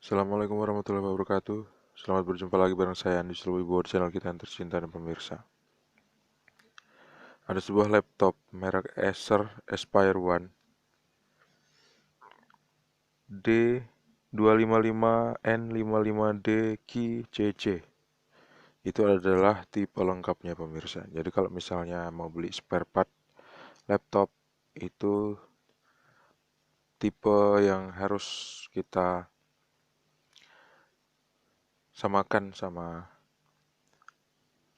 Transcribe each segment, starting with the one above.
Assalamualaikum warahmatullahi wabarakatuh. Selamat berjumpa lagi bareng saya Andi Wibowo di channel kita yang tercinta dan pemirsa. Ada sebuah laptop merek Acer Aspire One D255N55D QCC. Itu adalah tipe lengkapnya pemirsa. Jadi kalau misalnya mau beli spare part laptop itu tipe yang harus kita samakan sama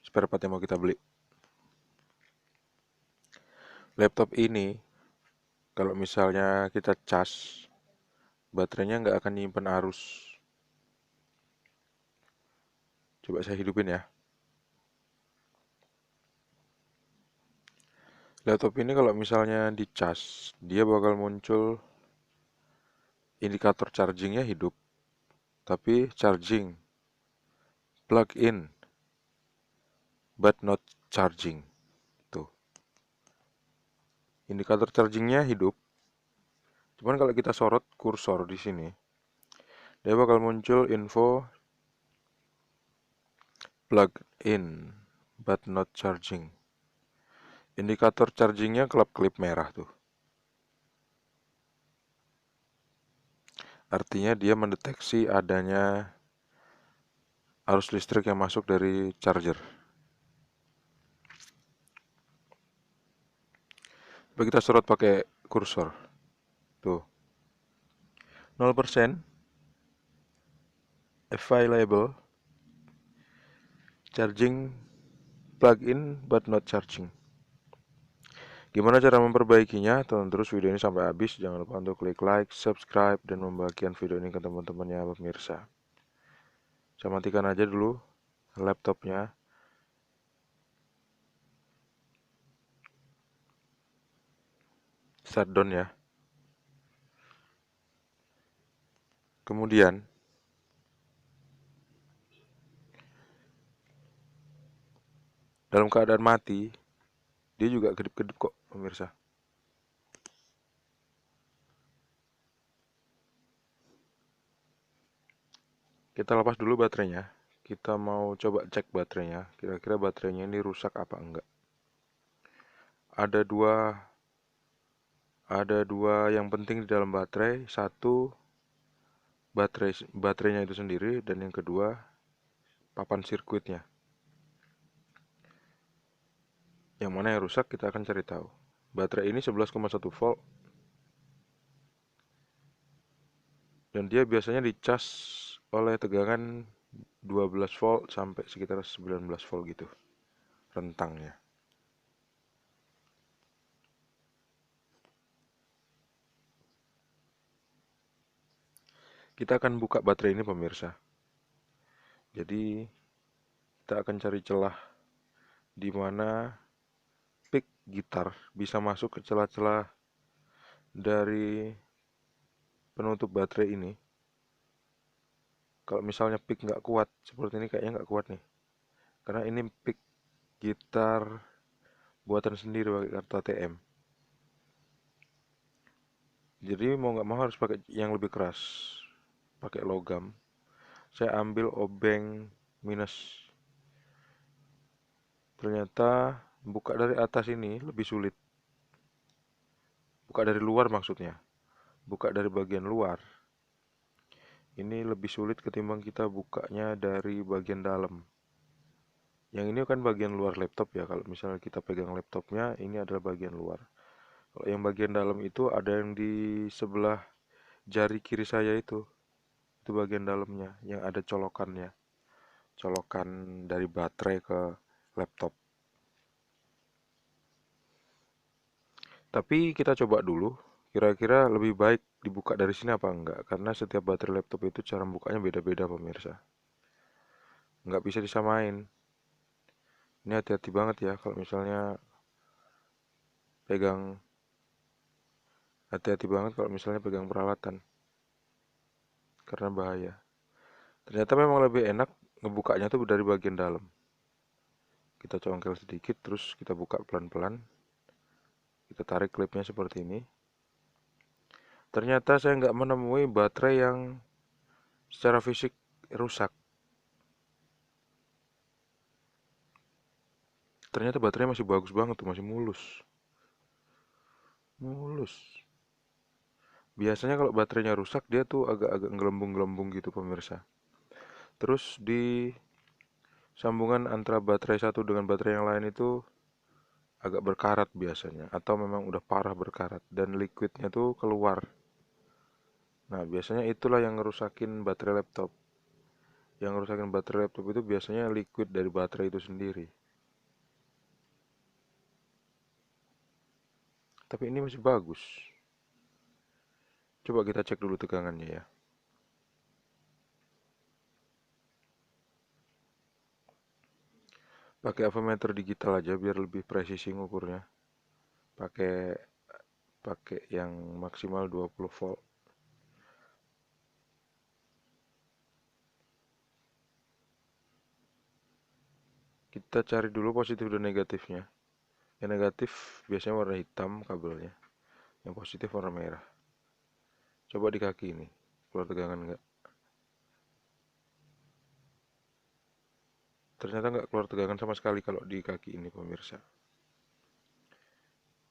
spare part yang mau kita beli. Laptop ini kalau misalnya kita cas, baterainya nggak akan nyimpen arus. Coba saya hidupin ya. Laptop ini kalau misalnya dicas, dia bakal muncul indikator chargingnya hidup, tapi charging, plug in, but not charging. Tuh, indikator chargingnya hidup. Cuman kalau kita sorot kursor di sini, dia bakal muncul info plug in, but not charging. Indikator chargingnya kelap-kelip merah tuh. Artinya dia mendeteksi adanya arus listrik yang masuk dari charger. Coba kita sorot pakai kursor. Tuh, 0% available, charging, plug in but not charging. Gimana cara memperbaikinya? Tonton terus video ini sampai habis. Jangan lupa untuk klik like, subscribe, dan membagikan video ini ke teman-temannya pemirsa. Saya matikan aja dulu laptopnya. Shutdown ya. Kemudian dalam keadaan mati, dia juga kedip-kedip kok pemirsa. Kita lepas dulu baterainya. Kita mau coba cek baterainya. Kira-kira baterainya ini rusak apa enggak. Ada dua yang penting di dalam baterai. Satu, baterainya itu sendiri, dan yang kedua, papan sirkuitnya. Yang mana yang rusak kita akan cari tahu. Baterai ini 11,1 volt dan dia biasanya dicas oleh tegangan 12 volt sampai sekitar 19 volt gitu rentangnya. Kita akan buka baterai ini pemirsa. Jadi kita akan cari celah di mana pick gitar bisa masuk ke celah-celah dari penutup baterai ini. Kalau misalnya pick nggak kuat seperti ini, kayaknya nggak kuat nih, karena ini pick gitar buatan sendiri pakai kartu ATM. Jadi mau nggak mau harus pakai yang lebih keras, pakai logam. Saya ambil obeng minus. Ternyata buka dari atas ini lebih sulit. Buka dari luar maksudnya. Buka dari bagian luar. Ini lebih sulit ketimbang kita bukanya dari bagian dalam. Yang ini kan bagian luar laptop ya. Kalau misalnya kita pegang laptopnya, ini adalah bagian luar. Kalau yang bagian dalam itu ada yang di sebelah jari kiri saya itu. Itu bagian dalamnya yang ada colokannya. Colokan dari baterai ke laptop. Tapi kita coba dulu, kira-kira lebih baik dibuka dari sini apa enggak? Karena setiap baterai laptop itu cara bukanya beda-beda pemirsa. Nggak bisa disamain. Ini hati-hati banget ya kalau misalnya pegang, hati-hati banget kalau misalnya pegang peralatan. Karena bahaya. Ternyata memang lebih enak ngebukanya tuh dari bagian dalam. Kita congkel sedikit, terus kita buka pelan-pelan. Kita tarik klipnya seperti ini. Ternyata saya nggak menemui baterai yang secara fisik rusak. Ternyata baterainya masih bagus banget tuh, masih mulus. Mulus. Biasanya kalau baterainya rusak dia tuh agak-agak gelembung-gelembung gitu pemirsa. Terus di sambungan antara baterai satu dengan baterai yang lain itu agak berkarat biasanya, atau memang udah parah berkarat dan liquidnya tuh keluar. Nah, biasanya itulah yang ngerusakin baterai laptop. Yang ngerusakin baterai laptop itu biasanya liquid dari baterai itu sendiri. Tapi ini masih bagus. Coba kita cek dulu tegangannya ya. Pakai avometer digital aja biar lebih presisi ngukurnya. Pakai pakai yang maksimal 20 volt. Kita cari dulu positif dan negatifnya. Yang negatif biasanya warna hitam kabelnya. Yang positif warna merah. Coba di kaki ini. Keluar tegangan nggak? Ternyata nggak keluar tegangan sama sekali kalau di kaki ini pemirsa.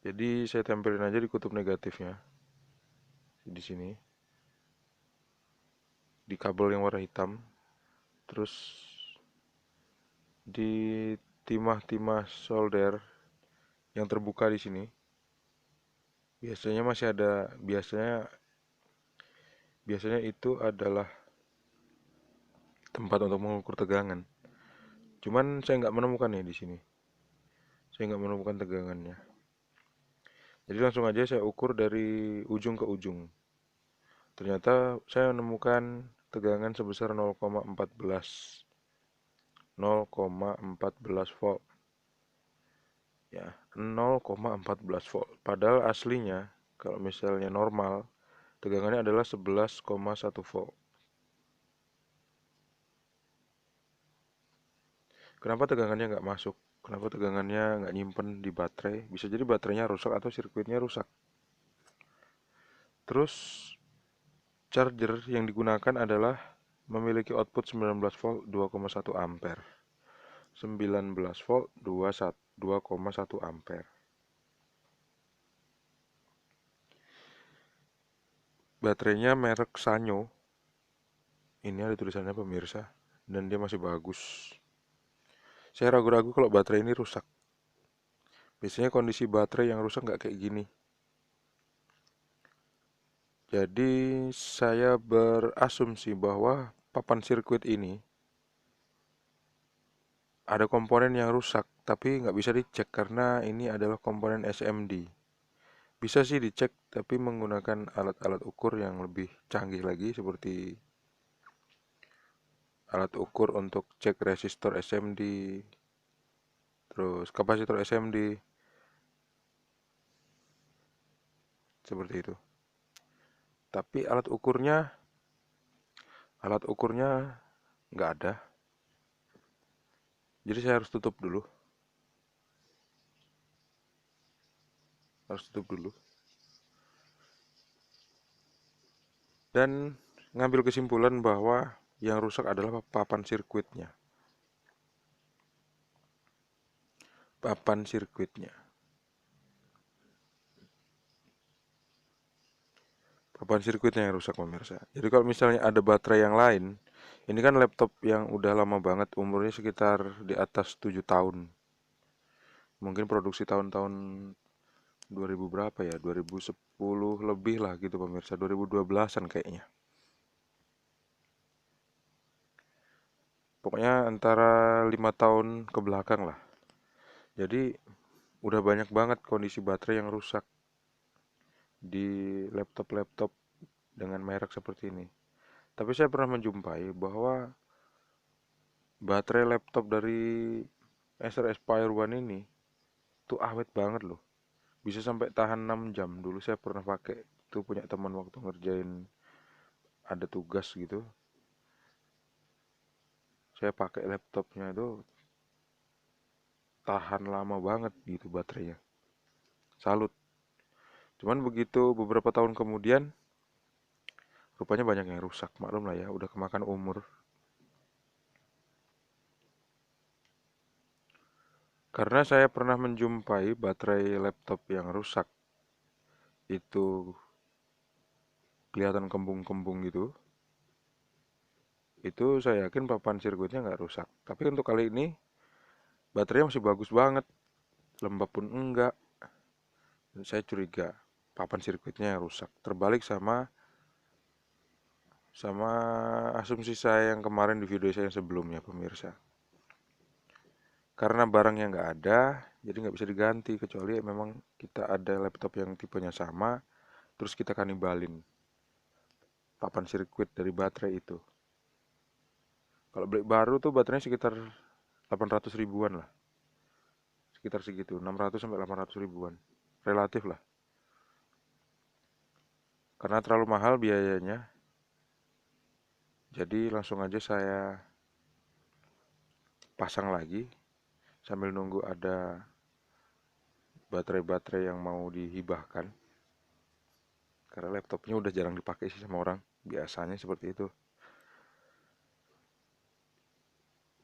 Jadi saya tempelin aja di kutub negatifnya. Di sini. Di kabel yang warna hitam. Terus di timah-timah solder yang terbuka di sini. Biasanya masih ada, biasanya itu adalah tempat untuk mengukur tegangan. Cuman saya nggak menemukan nih di sini. Saya nggak menemukan tegangannya. Jadi langsung aja saya ukur dari ujung ke ujung. Ternyata saya menemukan tegangan sebesar 0,14 volt. Ya, 0,14 volt. Padahal aslinya kalau misalnya normal tegangannya adalah 11,1 volt. Kenapa tegangannya nggak masuk? Kenapa tegangannya nggak nyimpen di baterai? Bisa jadi baterainya rusak atau sirkuitnya rusak. Terus charger yang digunakan adalah memiliki output 19 volt 2,1 ampere. 19 volt 2,1 ampere. Baterainya merek Sanyo. Ini ada tulisannya pemirsa dan dia masih bagus. Saya ragu-ragu kalau baterai ini rusak. Biasanya kondisi baterai yang rusak nggak kayak gini. Jadi saya berasumsi bahwa papan sirkuit ini ada komponen yang rusak, tapi nggak bisa dicek karena ini adalah komponen SMD. Bisa sih dicek, tapi menggunakan alat-alat ukur yang lebih canggih lagi seperti alat ukur untuk cek resistor SMD, terus kapasitor SMD, seperti itu. Tapi alat ukurnya nggak ada. Jadi saya harus tutup dulu, harus tutup dulu. Dan ngambil kesimpulan bahwa yang rusak adalah papan sirkuitnya. Papan sirkuitnya. Papan sirkuitnya yang rusak pemirsa. Jadi kalau misalnya ada baterai yang lain, ini kan laptop yang udah lama banget, umurnya sekitar di atas 7 tahun. Mungkin produksi tahun-tahun 2000 berapa ya? 2010 lebih lah gitu pemirsa, 2012-an kayaknya. Pokoknya antara 5 tahun ke belakang lah. Jadi udah banyak banget kondisi baterai yang rusak di laptop-laptop dengan merek seperti ini. Tapi saya pernah menjumpai bahwa baterai laptop dari Acer Aspire One ini tuh awet banget loh. Bisa sampai tahan 6 jam. Dulu saya pernah pakai, tuh punya teman waktu ngerjain ada tugas gitu. Saya pakai laptopnya itu tahan lama banget gitu baterainya. Salut. Cuman begitu beberapa tahun kemudian Rupanya banyak yang rusak, maklum lah ya, udah kemakan umur. Karena saya pernah menjumpai baterai laptop yang rusak, itu kelihatan kembung-kembung gitu. Itu saya yakin papan sirkuitnya nggak rusak. Tapi untuk kali ini baterainya masih bagus banget, lembab pun enggak. Dan saya curiga papan sirkuitnya yang rusak. Terbalik sama sama asumsi saya yang kemarin di video saya yang sebelumnya, pemirsa. Karena barangnya nggak ada, jadi nggak bisa diganti kecuali memang kita ada laptop yang tipenya sama, terus kita kanibalin papan sirkuit dari baterai itu. Kalau beli baru tuh baterainya sekitar 800 ribuan lah. Sekitar segitu, 600 sampai 800 ribuan. Relatif lah. Karena terlalu mahal biayanya, jadi langsung aja saya pasang lagi sambil nunggu ada baterai-baterai yang mau dihibahkan. Karena laptopnya udah jarang dipakai sih sama orang. Biasanya seperti itu.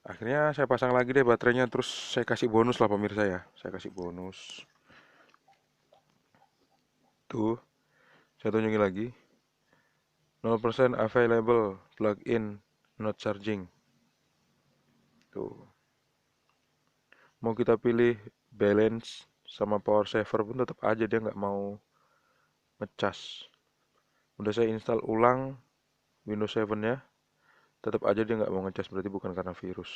Akhirnya saya pasang lagi deh baterainya, terus saya kasih bonus lah pemirsa ya. Saya kasih bonus. Tuh, saya tunjukin lagi. 0% available, plug-in, not charging. Tuh. Mau kita pilih balance sama power saver pun tetap aja dia nggak mau ngecas. Udah saya install ulang Windows 7 ya, tetap aja dia nggak mau ngecas, berarti bukan karena virus.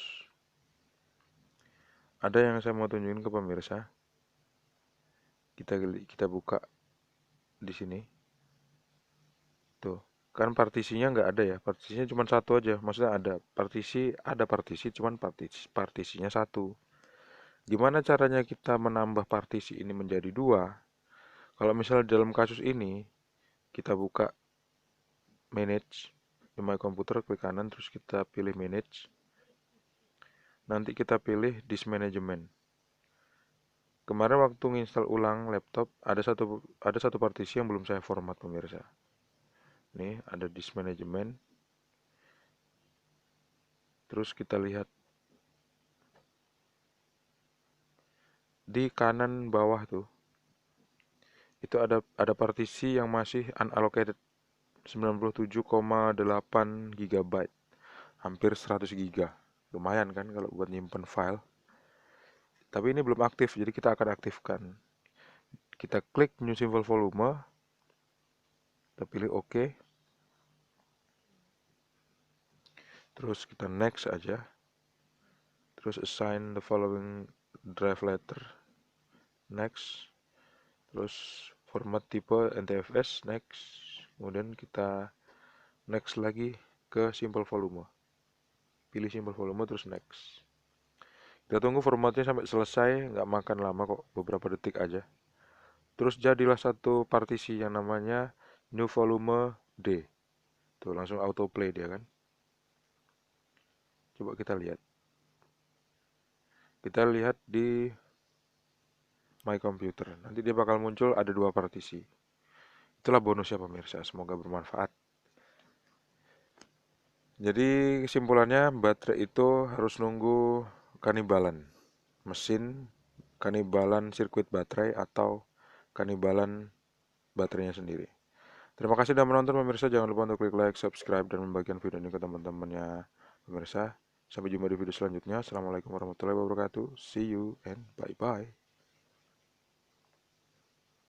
Ada yang saya mau tunjukin ke pemirsa. Kita buka di sini. Tuh, kan partisinya nggak ada ya, partisinya cuma satu aja. Maksudnya ada partisi, cuman partisinya satu. Gimana caranya kita menambah partisi ini menjadi dua? Kalau misalnya dalam kasus ini, kita buka manage di my computer, klik kanan, terus kita pilih manage. Nanti kita pilih disk management. Kemarin waktu nginstal ulang laptop, ada satu partisi yang belum saya format pemirsa. Nih, ada disk management. Terus kita lihat di kanan bawah tuh. Itu ada partisi yang masih unallocated 97,8 GB. Hampir 100 GB. Lumayan kan kalau buat nyimpen file. Tapi ini belum aktif, jadi kita akan aktifkan. Kita klik new symbol volume. Kita pilih OK. Terus kita next aja. Terus assign the following drive letter. Next. Terus format tipe NTFS. Next. Kemudian kita next lagi ke symbol volume. Pilih symbol volume terus next. Kita tunggu formatnya sampai selesai, nggak makan lama kok, beberapa detik aja. Terus jadilah satu partisi yang namanya new volume D. Tuh langsung autoplay dia kan. Coba kita lihat. Kita lihat di my computer. Nanti dia bakal muncul ada dua partisi. Itulah bonusnya pemirsa, semoga bermanfaat. Jadi kesimpulannya baterai itu harus nunggu kanibalan mesin, kanibalan sirkuit baterai, atau kanibalan baterainya sendiri. Terima kasih sudah menonton pemirsa. Jangan lupa untuk klik like, subscribe, dan membagikan video ini ke teman-temannya pemirsa. Sampai jumpa di video selanjutnya. Assalamualaikum warahmatullahi wabarakatuh. See you and bye-bye.